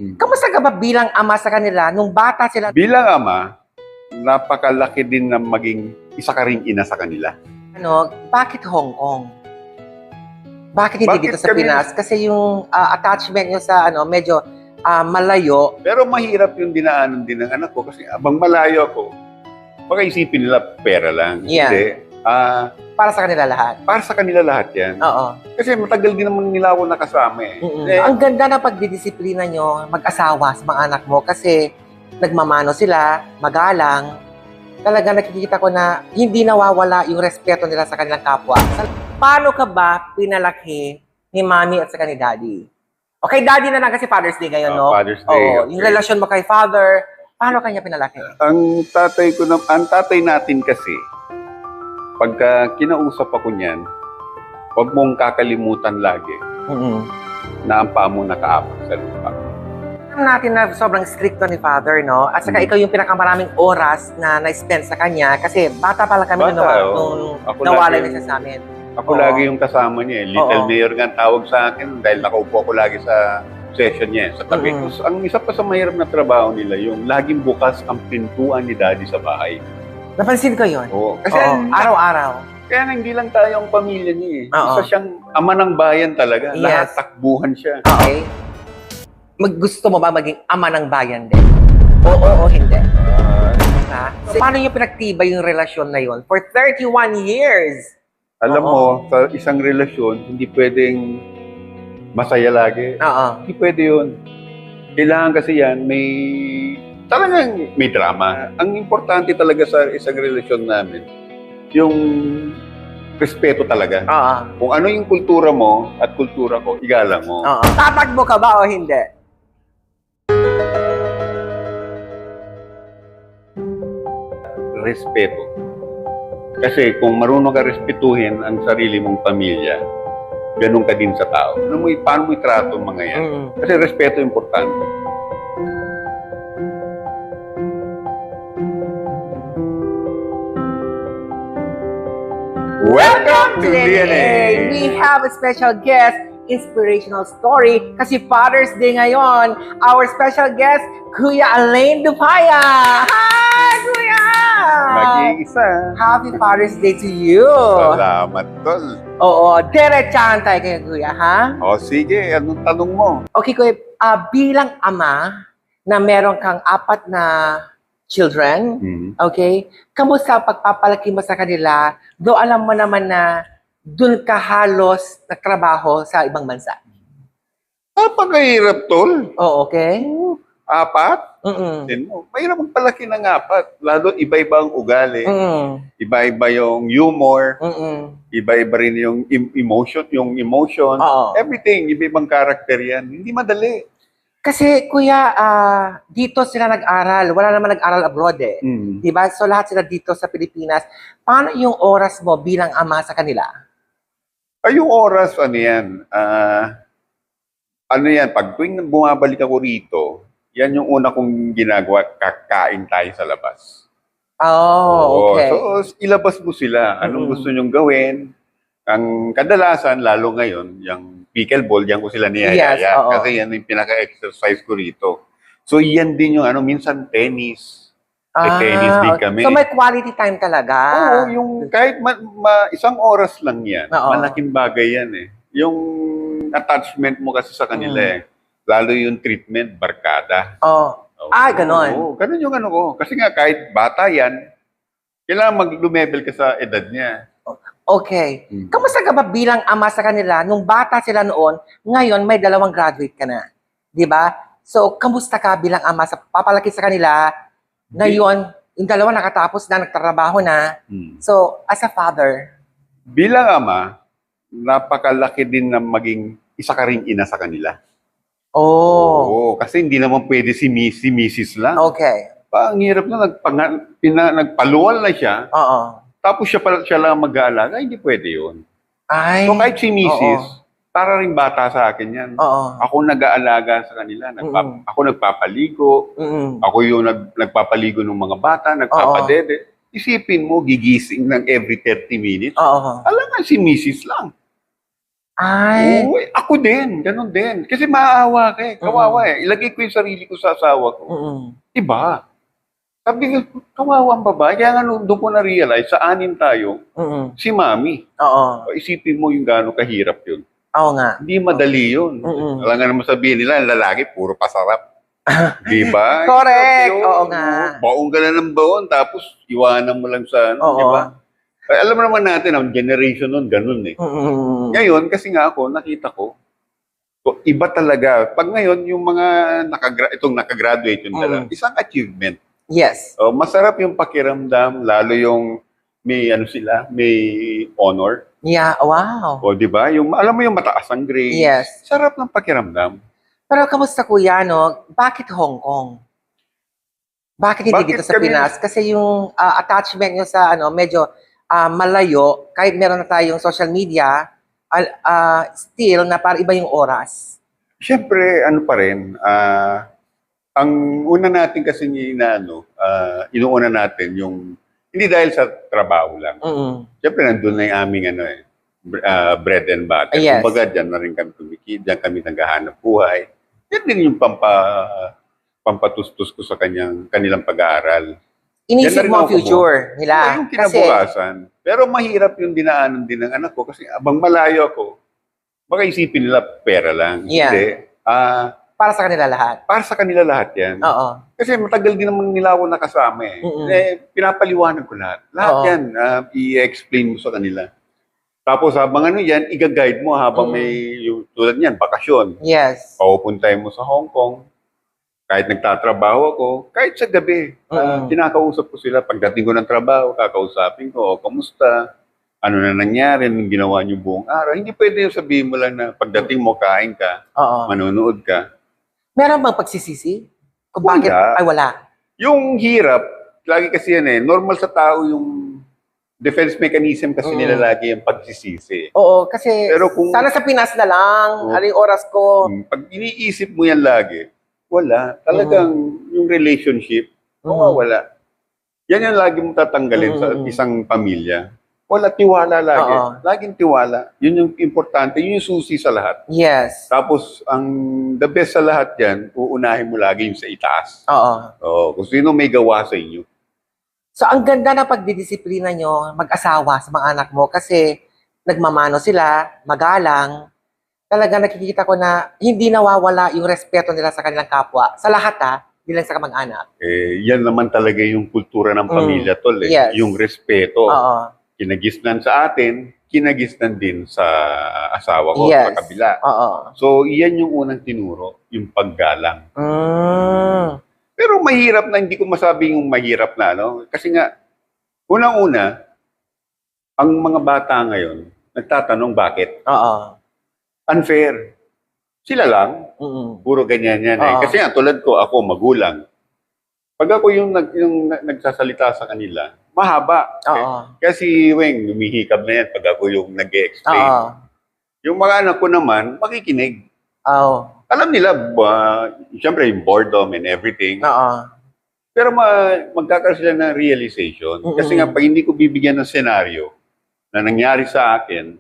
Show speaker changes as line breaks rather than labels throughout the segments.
Kamusta ka ba bilang ama sa kanila nung bata sila?
Bilang ama, napakalaki din na maging isa ka ring ina sa kanila.
Bakit Hong Kong? Bakit hindi
Bakit
dito sa
kami-
Pinas? Kasi yung attachment nyo sa medyo malayo.
Pero mahirap yung dinaanan din ng anak ko kasi abang malayo ako, baka isipin nila pera lang.
Yeah.
Hindi.
Para sa kanila lahat.
Para sa kanila lahat yan.
Oo.
Kasi matagal din naman nila ako nakasama eh.
Ang ganda ng pagdidisiplina nyo, mag-asawa sa mga anak mo kasi nagmamano sila, magalang. Talaga nakikita ko na hindi nawawala yung respeto nila sa kanilang kapwa. Paano ka ba pinalaki ni Mami at saka ni Daddy? Okay, Daddy na lang kasi Father's Day ngayon, no?
Father's Day,
Oo,
okay.
yung relasyon mo kay Father, paano kanya pinalaki?
Ang tatay natin kasi, pagka kinausap ako niyan, huwag mong kakalimutan lagi na ang paa mo nakaapak sa lupa.
Alam natin na sobrang stricto ni Father, no? At saka ikaw yung pinakamaraming oras na na-spend sa kanya kasi bata pala kami nung nawalay na siya sa amin.
Ako lagi yung kasama niya eh. Little Mayor nga ang tawag sa akin dahil nakaupo ako lagi sa session niya sa tabi. Ang isa pa sa mahirap na trabaho nila, yung laging bukas ang pintuan ni Daddy sa bahay.
Napansin ko yun.
Oo. Kasi
araw-araw.
kaya hindi lang tayo ang pamilya niya eh.
Oo.
Isa siyang ama ng bayan talaga.
Yes.
Lahat takbuhan siya.
Okay. Gusto mo ba maging ama ng bayan din? Oo o hindi? Ha? So, paano niyo pinagtibay yung relasyon na yun for 31 years?
Alam mo, sa isang relasyon, hindi pwedeng masaya lagi.
Oo.
Hindi pwede yun. Kailangan kasi yan, talagang may drama. Ang importante talaga sa isang relasyon namin, yung respeto talaga.
Oo.
Kung ano yung kultura mo at kultura ko, igalang mo.
Oo. Tatakbo ka ba o hindi?
Respeto. Kasi kung marunong ka respetuhin ang sarili mong pamilya, ganun ka din sa tao. Paano mo itrato ang mga yan? Kasi respeto importante. Welcome to DNA!
We have a special guest, inspirational story, kasi Father's Day ngayon. Our special guest, Kuya Alain Dupaya! Hi, Kuya!
Mag-iisa.
Happy Father's Day to you!
Salamat, tol.
Oo, diretsahan tayo kayo, Kuya, ha?
O sige, anong tanong mo?
Okay, Kuya, bilang ama na meron kang 4 na children, okay, kamusta pagpapalaki mo sa kanila, do alam mo naman na dun ka halos nagtrabaho sa ibang bansa?
Napakahirap, tol.
Oo, okay?
4? Mahirap ang palaki ng 4. Lalo, iba-iba ang ugali. Iba-iba yung humor. Iba-iba rin yung emotion.
Oo.
Everything, iba-ibang karakter yan. Hindi madali.
Kasi, Kuya, dito sila nag-aral. Wala naman nag-aral abroad eh. Diba? So, lahat sila dito sa Pilipinas. Paano yung oras mo bilang ama sa kanila?
Ay, yung oras, ano yan? Pag tuwing bumabalik ako rito, yan yung una kong ginagawa, kakain tayo sa labas.
Oh, okay.
So, ilabas mo sila. Anong gusto nyong gawin? Ang kadalasan, lalo ngayon, yung pickleball, yan ko sila niyayaya.
Yes, oo.
Kasi yan yung pinaka-exercise ko rito. So, yan din yung minsan tennis. Tennis din kami.
So, may quality time talaga.
Oo, yung kahit isang oras lang yan,
Oo.
malaking bagay yan eh. Yung attachment mo kasi sa kanila eh. Lalo yung treatment, barkada.
Oh. Ganon.
Oo, ganon yung ko. Kasi nga kahit bata yan, kailangan mag-lumebel ka sa edad niya.
Okay. Kamusta ka ba bilang ama sa kanila nung bata sila noon, ngayon may 2 graduate ka na? Di ba? So, kamusta ka bilang ama sa papalaki sa kanila? Ngayon, yung 2 nakatapos na, nagtrabaho na. So, as a father,
Bilang ama, napakalaki din na maging isa ka ring ina sa kanila. Oo, kasi hindi naman pwede si Mrs. lang.
Okay.
Ang hirap na nagpaluwal na siya,
Oo.
tapos siya lang mag-aalaga, hindi pwede yun.
Ay.
So kahit si Mrs., para rin bata sa akin yan.
Oo.
Ako nag-aalaga sa kanila. Ako nagpapaligo. Ako yung nagpapaligo ng mga bata, nagpapadede. Isipin mo, gigising ng every 30 minutes.
Oo.
Alam nga si Mrs. lang.
Ay.
Oo, ako din, ganun din. Kasi maaawa ka eh, kawawa eh. Ilagay ko yung sarili ko sa asawa ko.
Mm-mm.
Iba. Sabi ko, kawawa ang babae. Kaya nga doon ko na-realize, sa anin tayo,
Mm-mm.
si mami.
Oo.
O, isipin mo yung gano'ng kahirap yun.
Oo nga.
Hindi madali yun.
Mm-mm.
Alam nga naman sabihin nila, ang lalaki, puro pasarap. Di ba?
Correct.
Yun,
Oo nga.
baon ka na ng baon, tapos iwanan mo lang sa ano,
Oo.
di ba? Ay, alam mo naman natin, ang generation nun, ganun eh.
Mm-mm.
Ngayon, kasi nga ako, nakita ko, so, iba talaga. Pag ngayon, yung mga itong nakagraduate yung dala, isang achievement.
Yes.
So, masarap yung pakiramdam, lalo yung may ano sila, may honor.
Yeah. Wow.
O, di ba? Yung, alam mo yung mataas ang grades.
Yes.
Sarap ng pakiramdam.
Pero kamusta kuya, no? Bakit Hong Kong? Bakit hindi
Bakit
dito sa
kami-
Pinas? Kasi yung attachment nyo sa ano, medyo malayo, kahit meron na tayong social media, still na para iba yung oras.
Siyempre, ano pa rin, ang una natin kasi inuuna natin yung, hindi dahil sa trabaho lang.
Mm-mm.
Siyempre, nandun na yung aming bread and butter.
Yes.
Kumbaga, dyan na rin kami tumikid, dyan kami naghahanap buhay. Yan din yung pampatustos ko sa kanilang pag-aaral.
Inisip
Yan na rin
mo ang
ako
future nila.
Yung kinabukasan. Pero mahirap yung dinaanan din ng anak ko kasi abang malayo ako, baka isipin nila pera lang.
Yeah.
Hindi.
Para sa kanila lahat.
Para sa kanila lahat yan.
Oo.
Kasi matagal din naman nila ako nakasama eh.
Mm-mm.
Pinapaliwanag ko lahat. Lahat
Oo.
yan, i-explain mo sa kanila. Tapos habang ano yan, i-guide mo habang may, tulad niyan, bakasyon.
Yes.
Papupuntahin mo sa Hong Kong. Kahit nagtatrabaho ako, kahit sa gabi, kinakausap ko sila. Pagdating ko ng trabaho, kakausapin ko, kamusta? Ano na nangyari, anong ginawa niyo buong araw? Hindi pwede yung sabihin mo lang na pagdating mo, kain ka,
Oo.
manonood ka.
Meron bang pagsisisi? Kung
Wala.
bakit? Ay, wala.
Yung hirap, lagi kasi yan eh, normal sa tao yung defense mechanism kasi nila lagi yung pagsisisi.
Oo, kasi
Pero kung-
sana sa Pinas na lang.
Oo.
Ano yung oras ko?
Pag iniisip mo yan lagi, wala. Talagang yung relationship, wala. Yan yung lagi mo tatanggalin sa isang pamilya. Wala, tiwala lagi.
Oo.
Laging tiwala. Yun yung importante. Yun yung susi sa lahat.
Yes.
Tapos, the best sa lahat yan, uunahin mo lagi yung sa itaas.
Oo.
Oo, kung sino may gawa sa inyo.
So, ang ganda ng pagdidisiplina nyo, mag-asawa sa mga anak mo kasi nagmamano sila, magalang. Talaga nakikita ko na hindi nawawala yung respeto nila sa kanilang kapwa. Sa lahat hindi lang sa kamag-anak.
Yan naman talaga yung kultura ng pamilya, tol.
Yes.
Yung respeto.
Oo.
Kinagisnan sa atin, kinagisnan din sa asawa ko,
Yes.
sa kabila.
Oo.
So, iyan yung unang tinuro, yung paggalang. Pero mahirap na, hindi ko masabing yung mahirap na, no? Kasi nga, unang-una, ang mga bata ngayon, nagtatanong bakit.
Oo.
Unfair. Sila lang, puro ganyan yan eh.
Oo.
Kasi nga, tulad ko, ako, magulang. Pag ako yung nagsasalita sa kanila, mahaba.
Oo.
Kasi Weng, lumihikab na yan pag ako yung nag-explain.
Oo.
Yung mga anak ko naman, makikinig.
Oo.
Alam nila, siyempre yung boredom and everything.
Oo.
Pero magkakaroon sila ng realization. Kasi nga, pag hindi ko bibigyan ng senaryo na nangyari sa akin,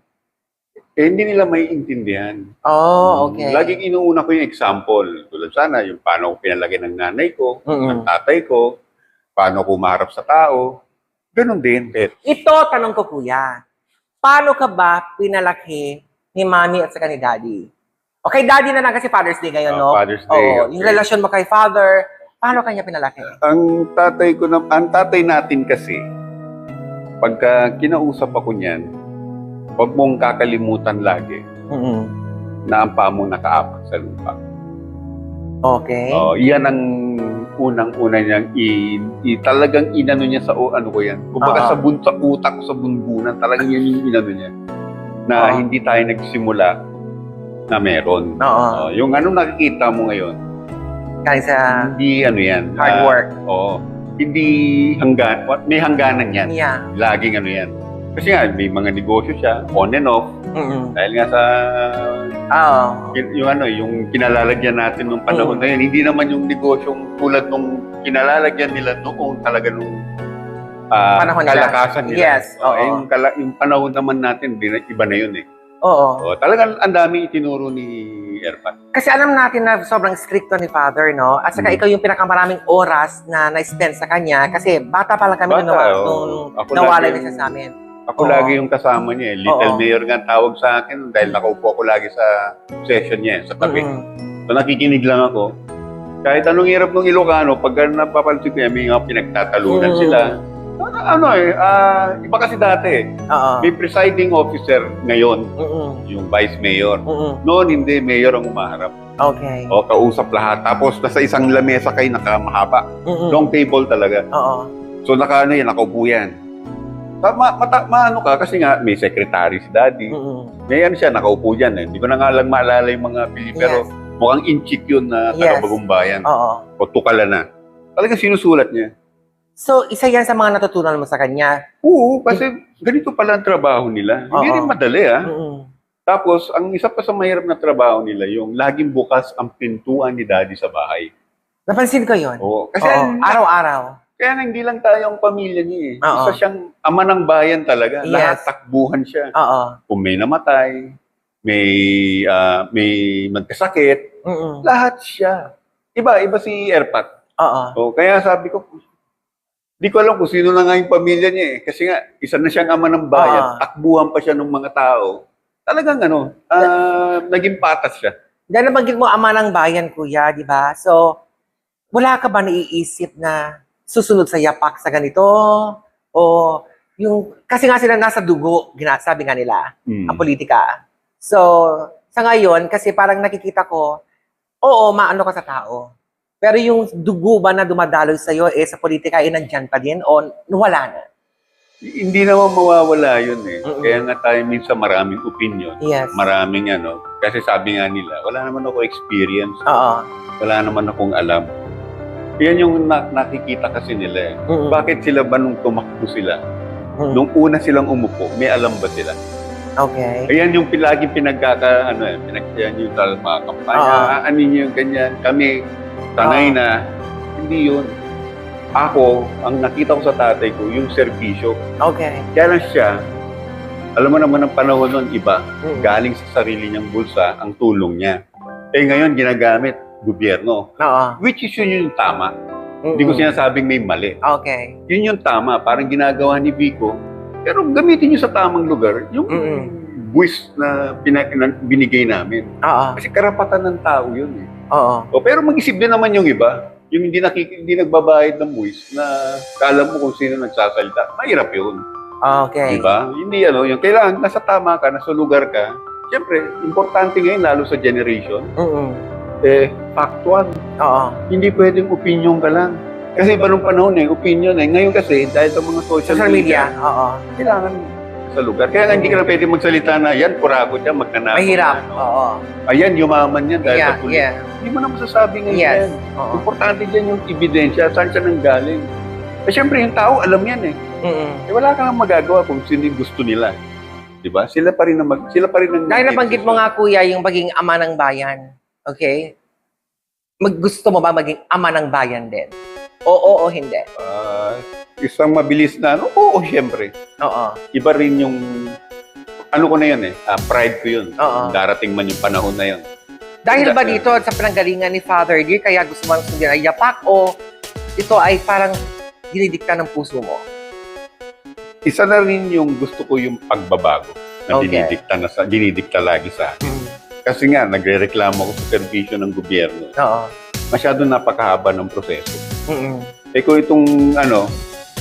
hindi nila maiintindihan.
Oh, okay.
Laging inuuna ko yung example. Tulad sana, yung paano ko pinalaki ng nanay ko, ng tatay ko, paano ko maharap sa tao. Ganon din.
Ito, tanong ko kuya. Paano ka ba pinalaki ni mami at saka ni daddy? Okay, daddy na lang kasi Father's Day ngayon, no?
Father's Day,
Oo,
okay.
yung relasyon mo kay father, paano kanya pinalaki?
Ang tatay natin kasi, pagka kinausap ako niyan, huwag mong kakalimutan lagi na ang paa mo nakaapak sa lupa.
Okay.
Iyan ang unang-una niyang talagang inano niya sa ano ko yan. Kumbaga sa utak ko, sa bunbunan, talagang yan yung inano niya. Na hindi tayo nagsimula na meron.
Oo.
Yung anong nakikita mo ngayon,
Galing sa
hindi ano yan.
hard work.
Hindi may hangganan yan.
Yeah.
Laging ano yan. Kasi nga, may mga negosyo siya, on and off. Dahil nga sa
Oo.
yung kinalalagyan natin nung panahon na yun, hindi naman yung negosyong tulad nung kinalalagyan nila noong talaga nung
Panahon nila.
kalakasan nila.
Yes, oo.
Yung panahon naman natin, iba na yun eh.
Oo.
O, talagang ang dami itinuro ni Erpat.
Kasi alam natin na sobrang stricto ni Father, no? At saka ikaw yung pinakamaraming oras na na-spend sa kanya kasi bata pa lang kami nung, nung
Ako
nawalay na
lagi
siya sa amin.
Ako
Oo.
lagi yung kasama niya eh. Little
Oo.
Mayor nga ang tawag sa akin dahil nakaupo ako lagi sa session niya, sa tabi. So nakikinig lang ako. Kahit anong hirap ng Ilocano, pagka napapansin ko yan, may mga pinagtatalunan sila. Iba kasi dati.
Oo.
May presiding officer ngayon, yung vice mayor. Noon hindi, mayor ang umaharap.
Okay.
O, kausap lahat. Tapos nasa isang lamesa kayo nakamahaba. Long table talaga.
Oo.
So nakaupo yan. Maano ka kasi nga may secretary si Daddy. May ano siya, nakaupo dyan eh. Hindi ko na nga lang maalala yung mga pili, pero mukhang inchik yun na taga-Bagong Bayan.
Oo.
O tukala na. Talagang sinusulat niya.
So, isa yan sa mga natutunan mo sa kanya?
Oo, kasi ganito pala ang trabaho nila. Hindi rin madali Tapos, ang isa pa sa mahirap na trabaho nila, yung laging bukas ang pintuan ni Daddy sa bahay.
Napansin ko yun.
Oo. Kasi
araw-araw.
kaya hindi lang tayo ang pamilya niya eh.
Oo.
Isa siyang ama ng bayan talaga.
Yes.
Lahat takbuhan siya.
Oo.
Kung may namatay, may magkasakit, lahat siya. Iba si Erpat.
Oo.
O, kaya sabi ko, di ko alam kung sino na nga yung pamilya niya eh. Kasi nga, isa na siyang ama ng bayan. Takbuhan pa siya ng mga tao. Talagang naging patas siya.
Dahil nabanggit mo ama ng bayan, kuya, di ba? So, wala ka ba naiisip na susunod sa yapak sa ganito? O kasi nga sila nasa dugo, sabi nga nila, ang politika. So, sa ngayon, kasi parang nakikita ko, oo, maano ka sa tao. Pero yung dugo ba na dumadaloy sa'yo, sa politika, nandyan pa din o wala na?
Hindi naman mawawala yun eh. Kaya nga tayo minsan maraming opinion.
Yes.
Maraming Kasi sabi nga nila, wala naman ako experience.
Oo.
Wala naman akong alam. Yan yung nakikita kasi nila eh. Bakit sila ba nung tumakbo sila? Nung una silang umupo, may alam ba sila?
Okay.
Ayan yung laging pinagkakyan yung sa mga kampanya. Yung ganyan. Kami, sanay na. Hindi yun. Ako, ang nakita ko sa tatay ko, yung serbisyo.
Okay.
Kaya lang siya, alam mo naman ang panahon nun, iba. Galing sa sarili niyang bulsa, ang tulong niya. Ngayon, ginagamit gobyerno.
Oo.
Which is yun yung tama. Hindi ko sinasabing may mali.
Okay.
Yun yung tama. Parang ginagawa ni Vico. Pero gamitin nyo sa tamang lugar yung buwis na binigay namin.
Oo.
Kasi karapatan ng tao yun eh.
Oo.
Pero mag-isip din naman yung iba. Yung hindi nagbabayad ng buwis na kala mo kung sino nagsasalita. Mahirap yun.
Okay.
Diba? Hindi yung kailangan nasa tama ka, nasa lugar ka. Siyempre, importante ngayon lalo sa generation. Factual.
Oo.
Hindi pwedeng opinion ka lang. Kasi iba nung panahon opinion Ngayon kasi, dahil sa mga social media,
Oo.
kailangan sa lugar. Kaya nga hindi ka lang pwede magsalita na, yan, purako dyan, magkanako.
Mahirap. Oo.
Ayan, yumaman yan dahil sa pulis.
Yeah.
Hindi mo na masasabi ngayon
Yes.
yan.
Oo.
Importante dyan yung ebidensya, saan siya nanggaling. Siyempre, yung tao, alam yan wala kang magagawa kung sino yung gusto nila. Diba? Sila pa rin ang
Dahil nabanggit mo nga, kuya, yung maging ama ng bayan. Okay? Gusto mo ba maging ama ng bayan din? Oo o hindi?
Isang mabilis na, oo, siyempre.
Oo.
Iba rin yung, ko na yun pride ko yun.
Oo.
Darating man yung panahon na yun.
Dahil ba dito sa pinanggalingan ni Father Dear, kaya gusto mo sundin ay yapak o ito ay parang dinidikta ng puso mo?
Isa na rin yung gusto ko yung pagbabago na
Okay.
dinidikta lagi sa akin. Kasi nga, nagre-reklamo ako sa serbisyo ng gobyerno.
Oo.
Masyado napakahaba ng proseso. Kung itong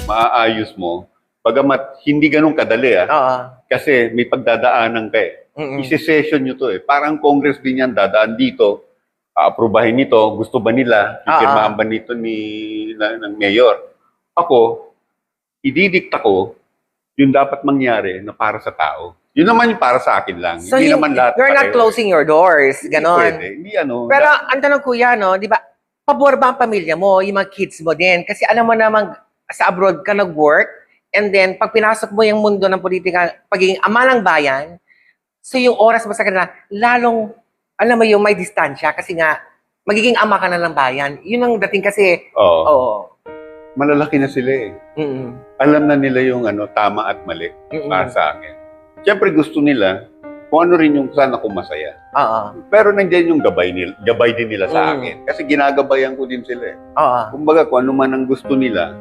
maaayos mo, bagamat hindi ganun kadali
Oo.
kasi may pagdadaanan ka isi-session nyo to Parang Congress din yan, dadaan dito, aaprubahin nito, gusto ba nila, pipirmahan ba nito ng mayor. Ako, ididikta ko yung dapat mangyari na para sa tao. Yun naman yung para sa akin lang.
So
hindi naman lahat
you're not
pareho.
closing your doors, ganon.
Hindi pwede. Hindi
Pero ang tanong, kuya, di ba, pabor ba ang pamilya mo, yung mga kids mo din? Kasi alam mo naman, sa abroad ka nag-work, and then pag pinasok mo yung mundo ng politika, pagiging ama ng bayan, so yung oras mo sa kanila, lalong, alam mo yung may distansya, kasi nga, magiging ama ka na ng bayan. Yun ang dating kasi,
Oo. Malalaki na sila Alam na nila yung tama at mali para sa akin. Siyempre gusto nila kung ano rin yung saan ako masaya.
Oo.
Pero nandiyan yung gabay din nila sa
Mm.
akin. Kasi ginagabayan ko din sila eh.
Oo.
Kumbaga, kung ano man ang gusto nila,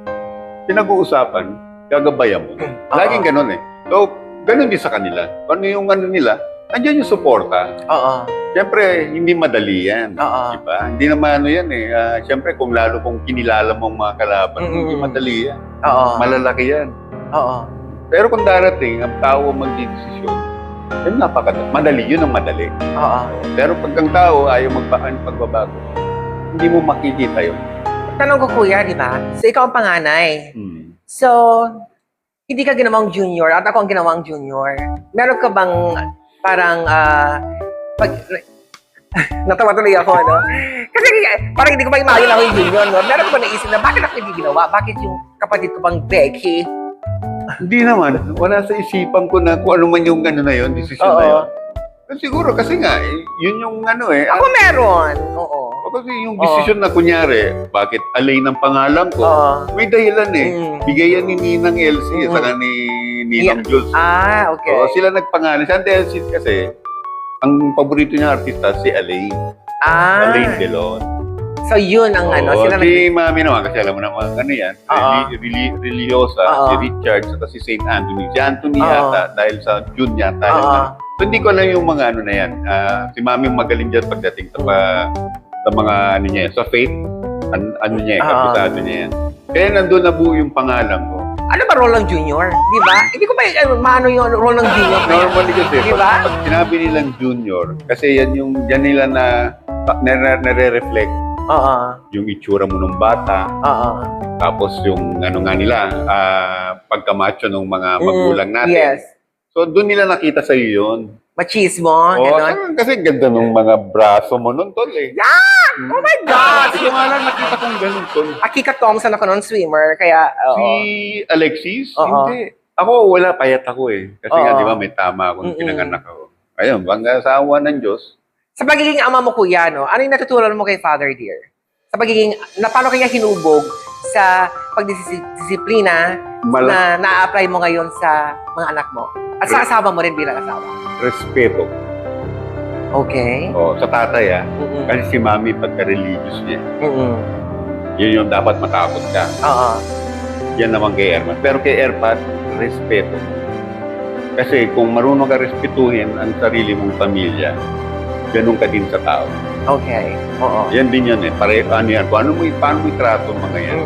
pinag-uusapan, gagabayan mo. Laging ganun eh. So, ganun din sa kanila. Kung ano yung ano nila, nandiyan yung suporta.
Oo.
Siyempre, hindi madali yan.
Oo.
Diba? Hindi naman ano yan eh. Siyempre, kung lalo kung kinilala mong mga kalaban, hindi madali yan.
Oo.
Malalaki yan.
Oo.
Pero kung darating, ang tao magdidesisyon, yun madali. Yun ang madali.
Oo.
Pero pag ang tao ayaw pagbabago, hindi mo makikita yun.
Tanong ko, kuya, di ba? So, ikaw ang panganay. So, hindi ka ginawang junior at ako ang ginawang junior. Meron ka bang parang, natawa tuloy ako, no? Kasi parang hindi ko pa imagine ako yung junior, no? Meron ka ba naisip na bakit ako hindi ginawa? Bakit yung kapatid ko bang Becky?
Hindi naman. Wala sa isipan ko na kung ano man yung ano na yun, desisyon na yun. Siguro kasi nga, yun yung ano eh.
Ako meron. Oo.
Kasi yung desisyon na kunyari, bakit alay ng pangalan ko, may dahilan eh. Bigayan ni Ninang Elsie saka ni Ninang Jules.
Okay.
Sila nagpangalan. Si Auntie Elsie kasi, ang paborito niya artista si Alain. Alain Delon.
So yun ang ano. Sila
Si Mami naman, kasi alam mo naman, ano yan, religyosa, si Richard, saka si St. Anthony. Si Anthony yata, dahil sa June yata. So hindi ko alam yung mga ano na yan. Si Mami magaling dyan pagdating sa mga ano niya, sa faith, ano niya, kapisado niya yan. Kaya nandun na buo yung pangalan ko.
Ano ba role ng junior? Di ba? Hindi ko ba maano yung role ng junior?
Normally kasi,
di ba?
Pag sinabi nilang junior, kasi yan yung, yan nila nare-reflect yung itsura mo ng bata. Tapos yung ano nga nila, pagkamacho ng mga magulang natin.
Yes.
So doon nila nakita sa iyo yun.
Machismo, gano'n?
Kasi ganda ng mga braso mo nun, tol eh.
Yeah! Oh my God!
Kasi nga lang nakita kong ganun, tol.
Akika Thompson ako noon, swimmer, kaya,
Si Alexis, hindi. Ako, wala, payat ako eh. Kasi nga, di ba, may tama akong pinanganak ako. Ayun, bangga sa awa ng Diyos.
Sa pagiging ama mo, kuya, no, ano yung natutunan mo kay Father Dear? Sa pagiging, paano kanya hinubog sa pagdisiplina na na-apply mo ngayon sa mga anak mo? At sa asawa mo rin bilang asawa?
Respeto.
Okay.
Sa tatay kasi si Mami pagka-religious niya. Yun yung dapat matakot ka. Yan naman kay Erman. Pero kay Erpat, respeto. Kasi kung marunong ka respetuhin ang sarili mong pamilya, ganun ka din sa tao.
Okay.
Yan din yan eh. Paano yan? Paano mo itrato mga yan?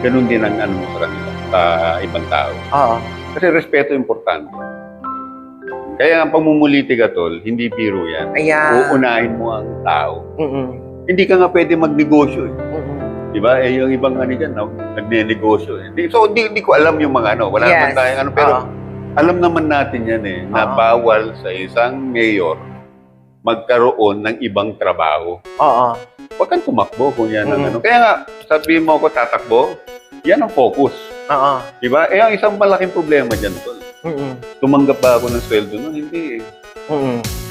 Ganun din ang ano mo sa kanila, sa ibang tao. Kasi respeto importante. Kaya ang pamumuliti ka, tol, hindi biro yan. Uunahin mo ang tao. Hindi ka nga pwede magnegosyo eh. Diba? Yung ibang ano dyan, nagne-negosyo eh. So, hindi ko alam yung mga ano. Wala naman tayong ano. Pero alam naman natin yan eh, na bawal sa isang mayor magkaroon ng ibang trabaho. Huwag kang tumakbo kung yan ang ano. Kaya nga, sabihin mo ako tatakbo, yan ang focus. Diba? Ang isang malaking problema dyan, tol. Tumanggap ba ako ng sweldo nun? Hindi eh.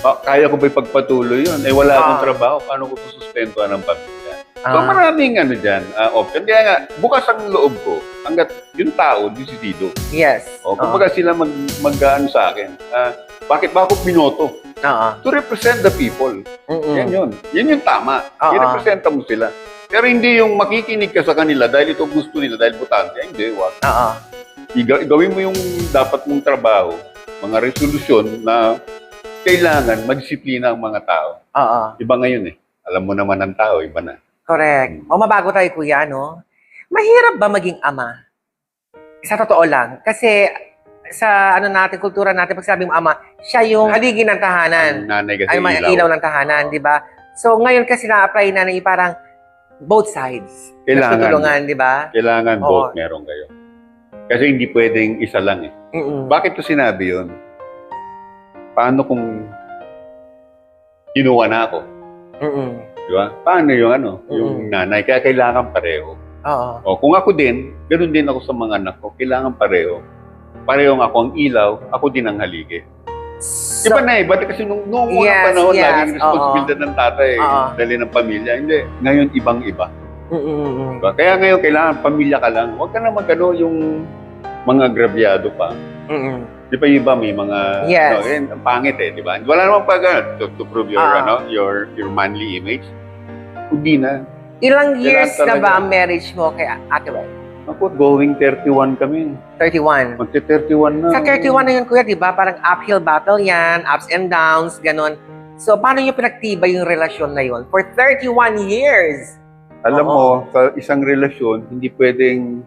Kaya ko ba'y pagpatuloy yun? Wala akong trabaho. Paano ko susustentuhan ng pamilya? So maraming ano dyan, option. Kaya nga, bukas ang loob ko hanggat yung tao, disidido.
Yes.
Kumbaga sila mag-ano sa akin. Bakit ba ako binoto? To represent the people. Yan yun. Yan yung tama. I-representa mo sila. Pero hindi yung makikinig ka sa kanila dahil ito gusto nila, dahil butante. Hindi, wag. Gawin mo yung dapat mong trabaho, mga resolusyon na kailangan madisiplina ang mga tao. Iba ngayon eh. Alam mo naman ang tao, iba na.
Correct. Mabago tayo, kuya, no? Mahirap ba maging ama? Sa totoo lang. Kasi sa natin, kultura natin, pag sabi mo ama, siya yung haligi ng tahanan.
Nanay kasi
ay ilaw ng tahanan, di ba? So ngayon kasi na-apply na parang both sides.
Kailangan.
Tulungan, di ba?
Kailangan both meron kayo. Kasi hindi pwedeng isa lang eh. Bakit ko sinabi yun? Paano kung kinuha na ako? Di ba? Paano yung yung nanay? Kaya kailangan pareho. Kung ako din, ganoon din ako sa mga anak ko. Kailangan pareho. Parehong ako ang ilaw, ako din ang haligi. So, iba na eh. Ba't kasi nung unang panahon, laging responsibilidad ng tatay, dali ng pamilya. Hindi. Ngayon, ibang-iba. Diba? Kaya ngayon, kailangan pamilya ka lang. Huwag ka na magano yung mga agrabyado pa. Di ba iba may mga
Yes.
pangit di ba? Wala namang to prove your your manly image. Hindi na.
Ilang years na
talaga.
ba ang marriage mo kay Ate Weng?
Ako, going 31 kami.
31.
Magte-31 na.
Sa 31 na yun, kuya, di ba? Parang uphill battle yan, ups and downs, ganun. So, paano nyo pinagtibay yung relasyon na yun? For 31 years!
Alam mo, sa isang relasyon, hindi pwedeng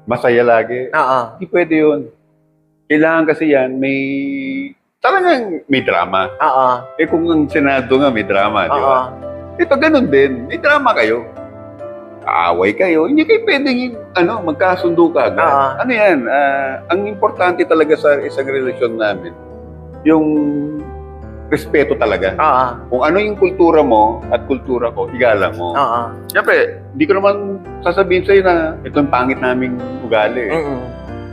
masaya lagi.
Oo.
Hindi pwede yun. Kailangan kasi yan, talagang may drama.
Oo.
Kung ang Senado nga may drama, di ba? Ito, ganun din. May drama kayo. Kaaway kayo. Hindi kayo pwedeng, magkasundo ka agad. Ano yan? Ang importante talaga sa isang relasyon namin, yung respeto talaga. Kung ano yung kultura mo at kultura ko, igalang mo. Siyempre, hindi ko naman sasabihin sa'yo na itong pangit naming ugali.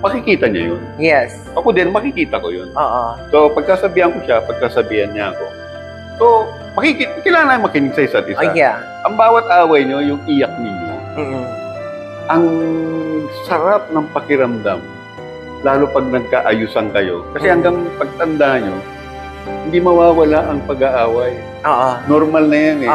Makikita niya yun.
Yes.
Ako din, makikita ko yun.
Oo.
So, pagsasabihan ko siya, pagsasabihan niya ako. So, kailangan makinig sa isa't isa.
Oh, yeah.
Ang bawat away niyo, yung iyak ninyo, ang sarap ng pakiramdam. Lalo pag nagkaayusan kayo. Kasi hanggang pagtanda nyo, hindi mawawala ang pag-aaway. Normal na yan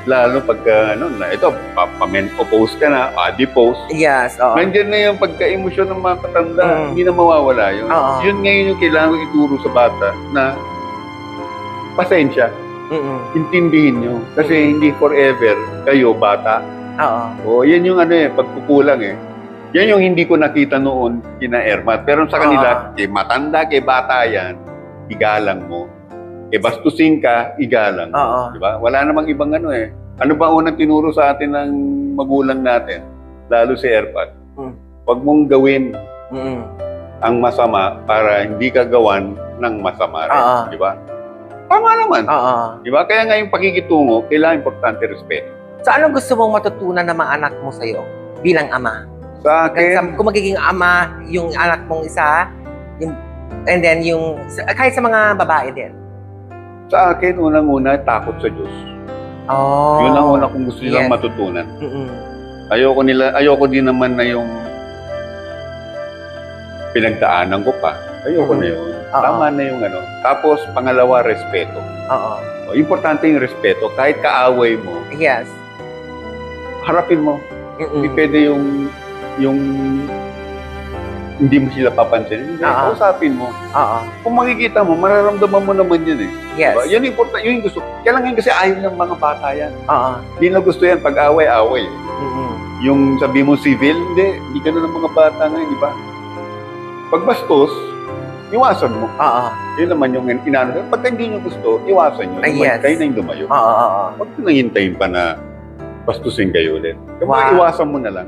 Lalo pagka, ito, pa-menopause ka na, adipose.
Yes,
Nandiyan na yung pagka-emosyon ng mga katanda. Hindi na mawawala yun. Yun ngayon yung kailangan ituro sa bata na pasensya. Intindihin nyo. Kasi hindi forever kayo bata. Yan yung pagkukulang Yan yung hindi ko nakita noon kina Ermat. Pero sa kanila, kay matanda, kay bata yan, igalang mo. Bastusin ka, igalang mo. Diba? Wala namang ibang Ano ba unang tinuro sa atin ng magulang natin? Lalo si Erpat. Huwag mong gawin ang masama para hindi ka gawan ng masama rin. Diba? Tama naman. Diba? Kaya nga yung pakikitungo, kailangan importante respeto.
So, anong gusto mong matutunan ng mga anak mo sa'yo bilang ama?
Sa akin,
Kung magiging ama yung anak mong isa, and then kahit sa mga babae din.
Sa akin, unang-una, takot sa Diyos. Yun ang una kong gusto nilang matutunan. Ayoko din naman na yung pinagdaanan ko pa. Ayoko na yun. Tama na yung Tapos, pangalawa, respeto. Importante yung respeto. Kahit kaaway mo,
Yes.
harapin mo. Hindi pwede yung hindi mo sila papansin. Hindi, kausapin mo. Kung makikita mo, mararamdaman mo naman yun
Yes.
Diba? Yun important, yun yung gusto. Kaya lang yun kasi ayaw ng mga bata yan. Hindi na gusto yan pag away-away. Yung sabi mo civil, hindi ganun ng mga bata ngayon, di ba? Pag bastos, iwasan mo. Yun naman yung inano. Pag hindi nyo gusto, iwasan nyo.
Yes.
Kayo na yung lumayo. Huwag nyo nang hintayin pa na bastusin kayo ulit. Kaya iwasan mo na lang.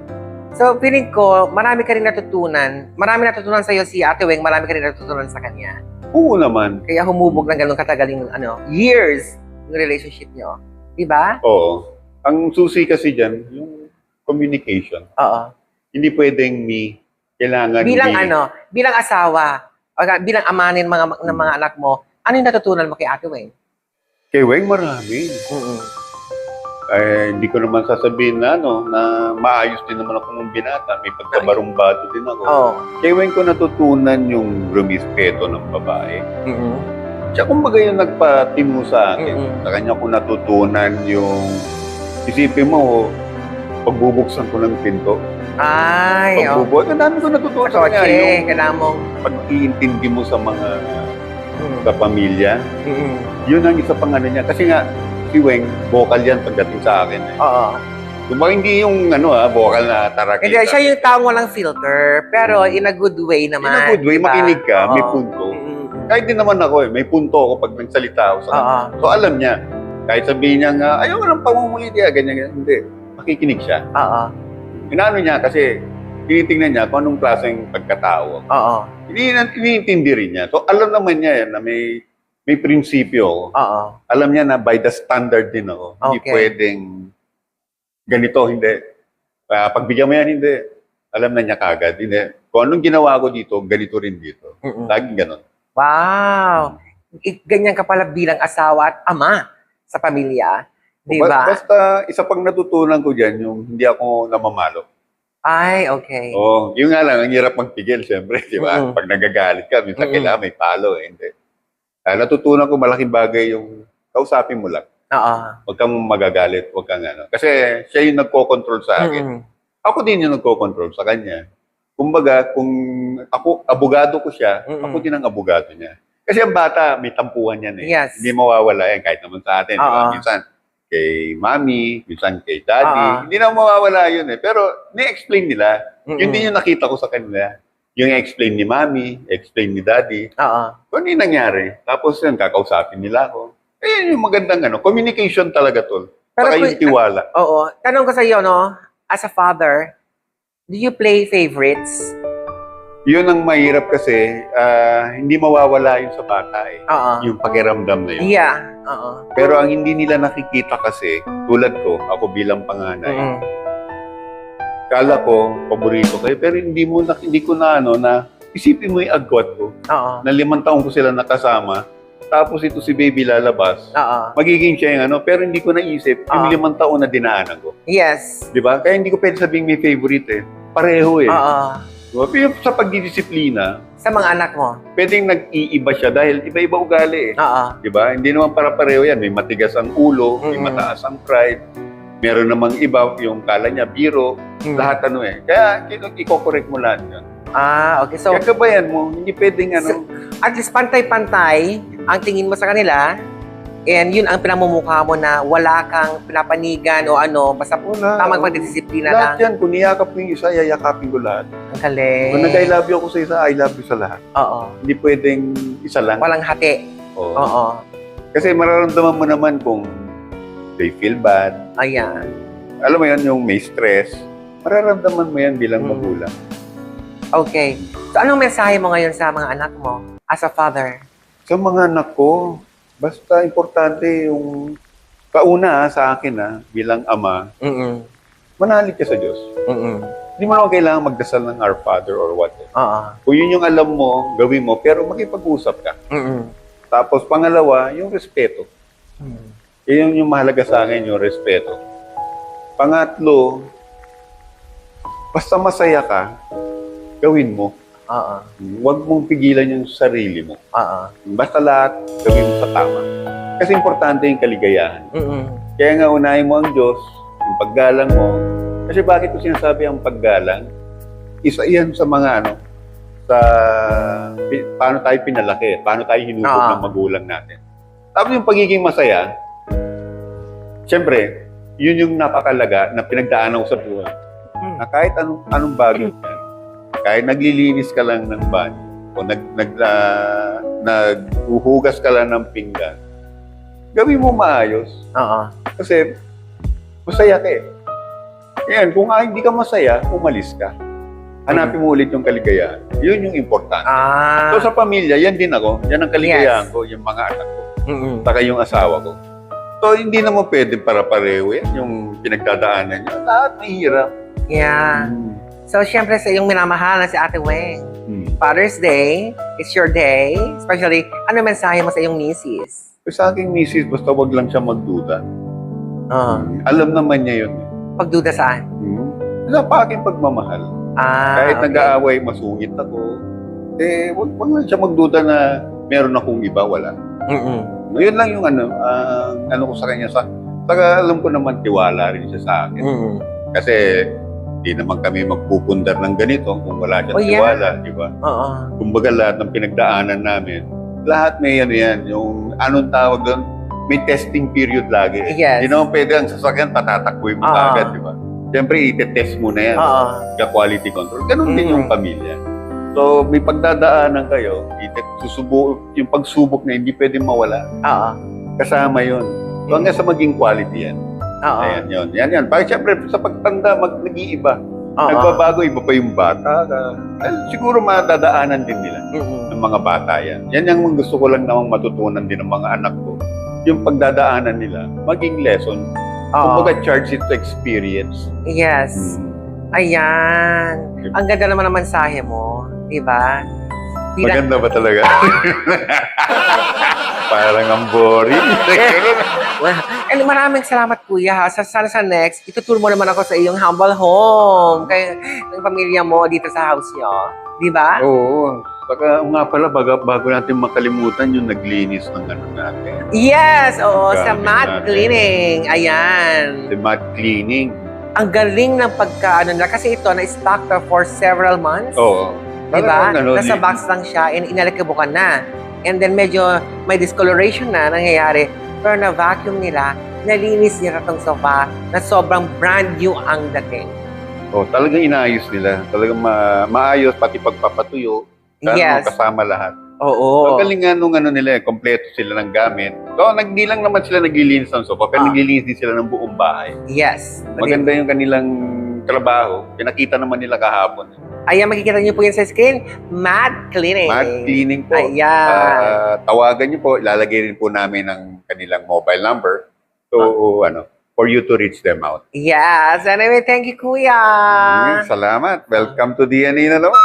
So, feeling ko, marami ka rin natutunan. Marami natutunan sa'yo si Ate Weng, marami ka rin natutunan sa kanya.
Oo naman.
Kaya humubog ng ganun katagal yung years yung relationship nyo. Diba?
Oo. Ang susi kasi dyan, yung communication. Hindi pwedeng kailangan
Bilang bilang asawa, o bilang ama ng mga anak mo, ano yung natutunan mo kay Ate Weng?
Kay Weng, marami. Hindi ko naman sasabihin na na maayos din naman ako ng binata. May pagkabarumbado din ako. Kay Weng ko natutunan yung rumispeto ng babae. Siya kumbaga yung nagpatimo sa akin. Sa kanya ko natutunan yung isipin mo, pagbubuksan ko ng pinto. Ang dami ko natutunan sa kanya. Yung
kailangan mong
pag-iintindi mo sa mga sa pamilya. Yun ang isa pang niya. Kasi nga, si Weng, vocal yan pagdating sa akin. Kumbaga hindi yung vocal na tarakita.
Hindi, siya yung taong walang filter, pero in a good way naman.
In a good way, diba? Makinig ka, may punto. Kahit din naman ako may punto ako pag nagsalita ako sa kanya. So alam niya, kahit sabihin niya nga, ayaw ko ng pamumulit niya, ganyan. Hindi, makikinig siya. Inaano niya kasi, tinitingnan niya kung anong klaseng pagkatao. Iniintindi rin niya. So alam naman niya na may prinsipyo ako. Alam niya na by the standard din ako. Hindi pwedeng ganito, hindi. Pagbigyan mo yan, hindi. Alam na niya kagad. Hindi. Kung anong ginawa ko dito, ganito rin dito. Laging ganon.
Wow! Ganyan ka pala bilang asawa at ama sa pamilya. Di ba?
Basta isa pang natutunan ko dyan, yung hindi ako namamalo.
Ay, okay.
Oo, yung nga lang, ang hirap magpigil, siyempre, di ba?
Mm-mm.
Pag nagagalit ka, minsan
Mm-mm.
kailangan may palo, eh. Hindi. Natutunan ko malaking bagay yung kausapin mo lang.
Oo.
Huwag kang magagalit, huwag kang ano. Kasi siya yung nagko-control sa akin.
Mm-mm.
Ako din yung nagko-control sa kanya. Kumbaga, kung ako, abogado ko siya,
Mm-mm.
ako din ang abogado niya. Kasi ang bata, may tampuhan yan eh.
Yes.
Hindi mawawala yan, kahit naman sa atin. Di ba?
Oo.
Minsan, kay mami, minsan kay daddy.
Oo.
Hindi na mawawala yun eh. Pero, ni-explain nila.
Mm-mm.
Yun din yung nakita ko sa kanila. Yung explain ni mami, explain ni daddy.
Oo.
Kung ano yung nangyari. Tapos yun, kakausapin nila ako. Eh, yung magandang communication talaga tol.
Pero
Saka yung tiwala.
Oo. Tanong ko sa iyo, no? As a father, do you play favorites?
Yun ang mahirap kasi, hindi mawawala yun sa bata eh.
Oo.
Yung pakiramdam na yun.
Yeah. Oo.
Pero ang hindi nila nakikita kasi, tulad ko, ako bilang panganay,
Mm-mm.
kala ko, paborito kayo, pero hindi ko na isipin mo yung agwat ko,
Oo.
na 5 taon ko sila nakasama, tapos ito si baby lalabas,
Oo.
magiging siya yung pero hindi ko naisip, yung 5 taon na dinaanan ko.
Yes.
Di ba? Kaya hindi ko pwede sabing may favorite eh. Pareho eh.
Oo.
Diba? Pero sa pagdidisiplina,
Sa mga anak mo.
pwedeng nag-iiba siya dahil iba-iba ugali eh.
Oo.
Di ba? Hindi naman para pareho yan. May matigas ang ulo, may
Mm-mm.
mataas ang pride. Meron namang iba, yung kala niya, biro.
Mm.
Lahat eh. Kaya i-correct mo lahat yun.
Okay. So,
Kaya kabayan mo, hindi pwedeng
at least pantay-pantay ang tingin mo sa kanila and yun ang pinamumukha mo na wala kang pinapanigan o basta tamang pagdidisiplina lang.
Lahat yan. Kung niyakap mo yung isa, yayakapin ko lahat.
Ang galing.
Kung nag-I love you ako sa isa, I love you sa lahat.
Oo.
Hindi pwedeng isa lang.
Walang hati.
Oo.
Oo.
Kasi mararamdaman mo naman kung they feel bad.
Ayan.
Alam mo yan, yung may stress. Mararamdaman mo yan bilang
Mm.
magulang.
Okay. So, anong mensahe mo ngayon sa mga anak mo as a father?
Sa mga anak ko, basta importante yung kauna sa akin bilang ama,
Mm-mm.
manalig ka sa Diyos.
Mm-mm.
Hindi mo naman kailangan magdasal ng Our Father or what.
Oo.
Kung yun yung alam mo, gawin mo, pero makipag-usap ka.
Mm-mm.
Tapos pangalawa, yung respeto.
Mm.
Yun yung mahalaga sa akin, yung respeto. Pangatlo, basta masaya ka, gawin mo.
Oo.
Huwag mong pigilan yung sarili mo.
Oo.
Basta lahat, gawin mo sa tama. Kasi importante yung kaligayahan.
Mm-mm.
Kaya nga unahin mo ang Diyos, yung paggalang mo. Kasi bakit ko sinasabi ang paggalang? Isa yan sa mga paano tayo pinalaki, paano tayo hinubog ng magulang natin. Tapos yung pagiging masaya, siyempre, yun yung napakalaga na pinagdaanan ko sa buhay. Na kahit anong bagay yan, kahit naglilinis ka lang ng banyo, o naghuhugas ka lang ng pinggan, gawin mo maayos.
Oo.
Kasi masaya ka eh. Yan, kung hindi ka masaya, umalis ka. Hanapin mo ulit yung kaligayahan. Yun yung importante. So sa pamilya, yan din ako. Yan ang kaligayahan ko, yung mga anak ko.
Mm-mm.
Saka yung asawa ko. So hindi naman pwede para-pareho yan, yung pinagdadaanan nyo. Lahat mahirap.
Yeah. So, syempre sa iyong minamahal na si Ate Weng, Father's Day, it's your day. Especially, ano mensahe mo sa iyong misis?
Sa aking misis, basta wag lang siya magduda. Alam naman niya yun.
Pagduda saan?
Sa aking pagmamahal. Kahit nag-aaway, masungit ako. Wag lang siya magduda na meron akong iba, wala.
Mm-mm.
Yun lang yung ano ko sa kanya. Saka alam ko naman, tiwala rin siya sa akin.
Mm-mm.
Kasi di naman kami magpupundar ng ganito kung wala siyang tiwala, di ba?
Oo.
Kumbaga lahat ng pinagdaanan namin, lahat may yan. Yung anong tawag doon, may testing period lagi.
Yes.
Hindi naman pwede ang sasakyan, patatakboy mo agad, di ba? Siyempre, ite-test mo na yan. Quality control. Ganun din yung pamilya. So, may pagdadaanan kayo, yung pagsubok na hindi pwede mawala. Kasama yun. So, hanggang sa maging quality yan. Ayan, yun. Yan. Bakit siyempre, sa pagtanda, nag-iiba. Nagbabago, iba pa yung bata. Siguro madadaanan din nila ng mga bata yan. Yan yung gusto ko lang namang matutunan din ng mga anak ko. Yung pagdadaanan nila, maging lesson. Kumbaga, charge it to experience.
Yes. Ayan. Ang ganda naman ng mensahe mo. Diba?
Maganda ba talaga? Parang ang boring.
And maraming salamat kuya ha. Sana sa next, ituturo mo naman ako sa iyong humble home. Kaya ng pamilya mo dito sa house niyo. Di ba?
Oo. Baka nga pala, bago natin makalimutan yung naglinis ng ano natin.
Yes! Oo, sa
Gamit
mat
natin.
cleaning. Ayan.
The mat cleaning.
Ang galing ng pagka-ano nila. Kasi ito, na-stock to for several months.
Oo.
Di ba?
Parang ano,
Nasa box lang siya and inalikabukan na. And then medyo may discoloration na nangyayari. Pero na-vacuum nila, nalinis nila itong sofa na sobrang brand new ang dating.
Oh, talagang inaayos nila. Talagang maayos, pati pagpapatuyo.
Yes.
Kasama lahat.
Oo.
Ang galing nga nung ano nila, kompleto sila ng gamit. So, hindi lang naman sila naglilinis ng sofa, pero naglilinis din sila ng buong bahay.
Yes.
Maganda yung kanilang trabaho. Pinakita naman nila kahapon.
Ayan, makikita niyo po yan sa screen. Mat cleaning.
Mat cleaning po.
Ayan.
Tawagan niyo po. Ilalagay rin po namin ang kanilang mobile number. So, for you to reach them out.
Yes. Anyway, thank you, Kuya.
Salamat. Welcome to DNA na naman.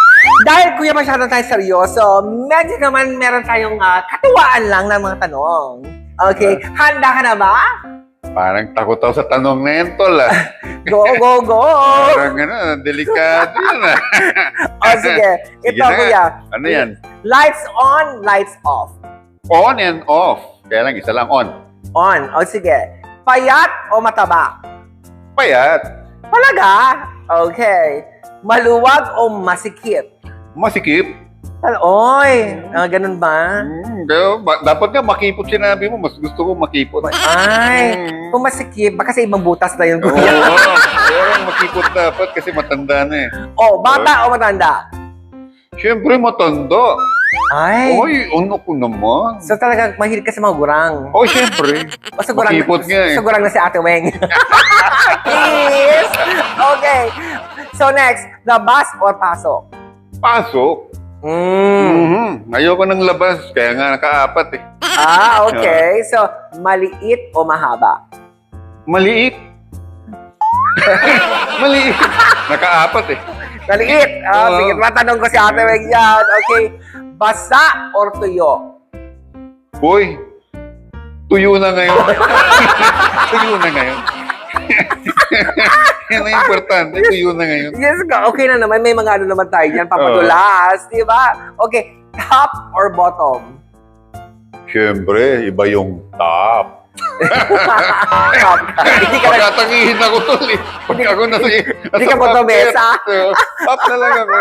Dahil, Kuya, masyadong tayo seryoso, medyo naman meron tayong katuwaan lang ng mga tanong. Okay, handa ka na ba?
Parang takot ako sa tanong na yan, tol.
Go, go, go!
Parang delikado yun.
O, sige.
Sige
Ito,
na.
Kuya.
Ano yan?
Lights on, lights off.
On and off. Kaya lang, isa lang on.
On. O, sige. Payat o mataba?
Payat.
Talaga? Okay. Maluwag o masikip?
Masikip.
Oy, ganun ba?
Dapat nga makipot sinabi mo. Mas gusto ko makipot.
Ay, kung masikip, baka sa ibang butas na yun.
Oo. Pero makipot dapat kasi matanda na eh.
Oh, bata o matanda?
Siyempre matanda.
Ay.
Oy, ano ko naman.
So talagang mahilig ka sa mga gurang.
Oh, siyempre.
O sa gurang,
Makipot nga eh.
sa gurang na si Ate Weng. Kiss! Okay. So next, labas or pasok?
Pasok. Ayoko nang labas. Kaya nga nakaapat eh.
Okay. So, maliit o mahaba?
Maliit. Maliit. Nakaapat eh.
Maliit. Sige, matanong ko si Ate Weng yan. Okay. Basa or tuyo?
Boy, tuyo na ngayon. Tuyo na ngayon. Yan ang importante. Tuyo na ngayon.
Yes, okay na naman. May mga ano naman tayo dyan. Papadulas. Di ba? Okay. Top or bottom?
Siyempre, iba yung top.
Top. Hindi ka na,
Pagkatangihin ako tol eh. Pag ako
Hindi ka botomesa?
Top na lang ako.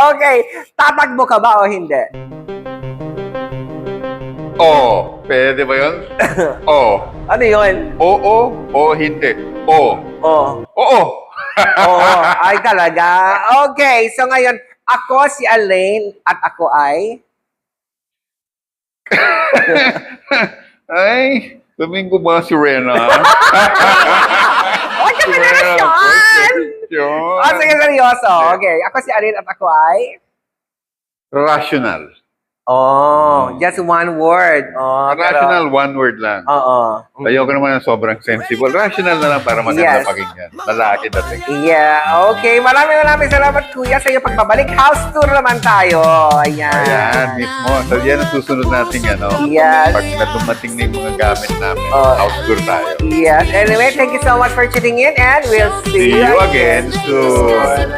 okay. Tatakbo ka ba o hindi?
Oh, pwede ba yun? Oh.
Ano yun?
Oo o hindi. Oo.
Oh.
Oo.
Oo. Ay, talaga. Okay. So ngayon, ako si Elaine at ako ay...
Ay, sabihin ko ba si Rena?
Huwag ka relasyon! Sige, seryoso. Okay. Ako si Elaine at ako ay...
Rational.
Just one word.
Rational, one word lang.
Oo.
Ayoko naman ng sobrang sensible. Rational na lang para maganda
Yes.
pakinggan. Lalaki dating.
Yeah, okay. Maraming salamat, Kuya, sa iyo pagbabalik. House tour naman tayo. Ayan.
Ayan, mismo. So, yan ang susunod nating ano.
Yes.
Pag natumating na yung mga gamit namin,
Oh.
house tour tayo.
Yes. Anyway, thank you so much for tuning in and we'll
See you again soon.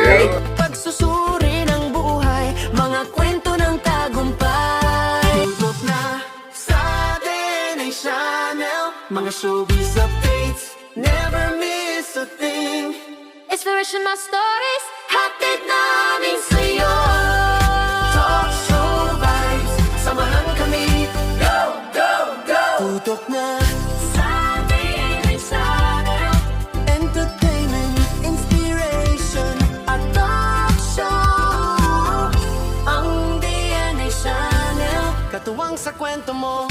Okay.
Pagsusuri ng buhay, mga kwento ng tagumpay. Tutok na sa DNA Channel, mga showbiz updates, never miss a thing. Inspirational stories, hatid namin sa'yo. Talk show vibes, samahan kami. Go, go, go! Tutok na sa DNA Channel, entertainment, inspiration, at talk show. Ang DNA Channel, katuwang sa kwento mo.